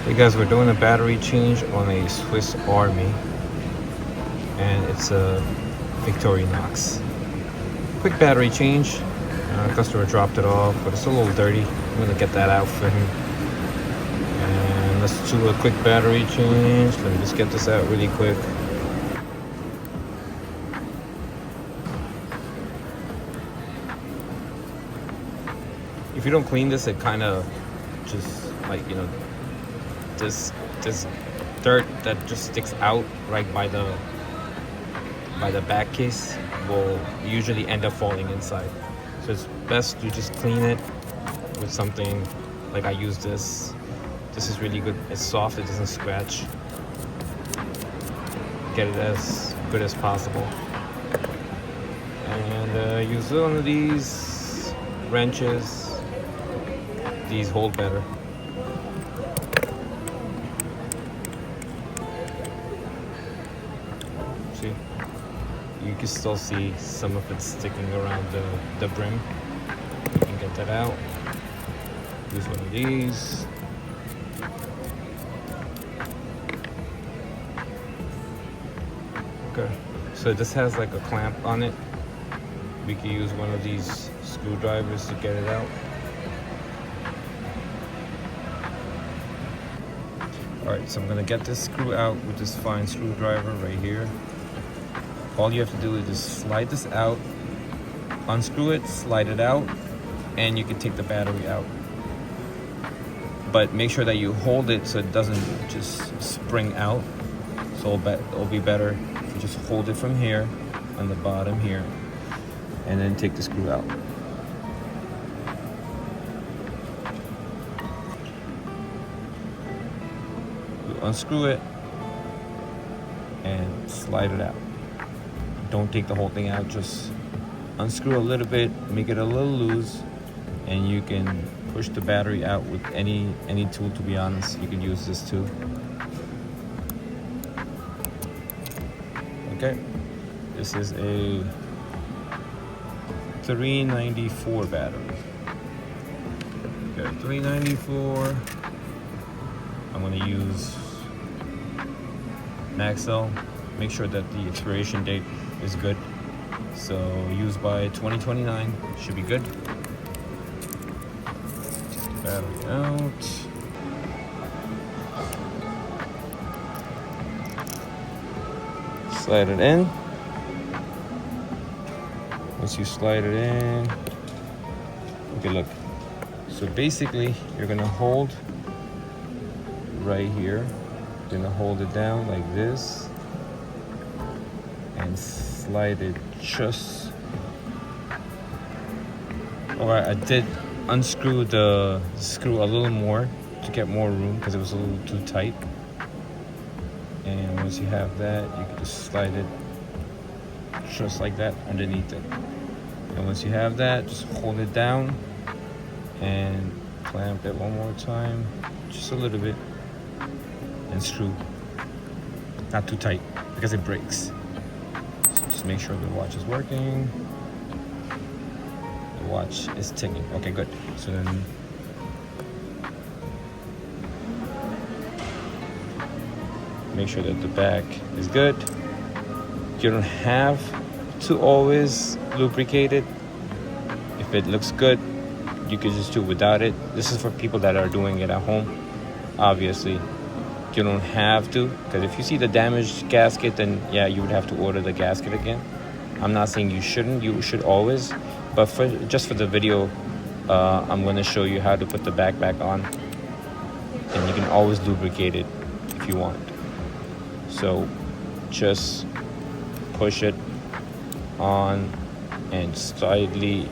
Hey guys, we're doing a battery change on a Swiss Army, and it's a Victorinox. Quick battery change. Customer dropped it off, but it's a little dirty. I'm gonna get that out for him. And let's do a quick battery change. Let me just get this out really quick. If you don't clean this, it kind of just like, this dirt that just sticks out right by the back case will usually end up falling inside. So it's best to just clean it with something like I use this. This is really good. It's soft, it doesn't scratch. Get it as good as possible. And use one of these wrenches. These hold better. See, you can still see some of it sticking around the brim. You can get that out. Use one of these. Okay, so this has like a clamp on it. We can use one of these screwdrivers to get it out. Alright, so I'm going to get this screw out with this fine screwdriver right here. All you have to do is just slide this out, unscrew it, slide it out, and you can take the battery out. But make sure that you hold it so it doesn't just spring out. So it'll be better if you just hold it from here, on the bottom here, and then take the screw out. Unscrew it and slide it out. Don't take the whole thing out, just unscrew a little bit, make it a little loose, and you can push the battery out with any tool. To be honest, you can use this too. Okay, this is a 394 battery. Okay, 394. I'm going to use Maxell. Make sure that the expiration date is good. So use by 2029 should be good. Take the battery out. Slide it in. Once you slide it in, okay, look. So basically, you're gonna hold right here. Gonna hold it down like this and slide it just. Alright, I did unscrew the screw a little more to get more room because it was a little too tight. And once you have that, you can just slide it just like that underneath it. And once you have that, just hold it down and clamp it one more time, just a little bit. And screw, not too tight because it breaks. So just make sure the watch is working. The watch is ticking. Okay, good. So then make sure that the back is good. You don't have to always lubricate it. If it looks good, you can just do it without it. This is for people that are doing it at home. Obviously, you don't have to, because if you see the damaged gasket, then yeah, you would have to order the gasket again. I'm not saying you shouldn't, you should always, but just for the video, I'm going to show you how to put the back on, and you can always lubricate it if you want. So just push it on and slightly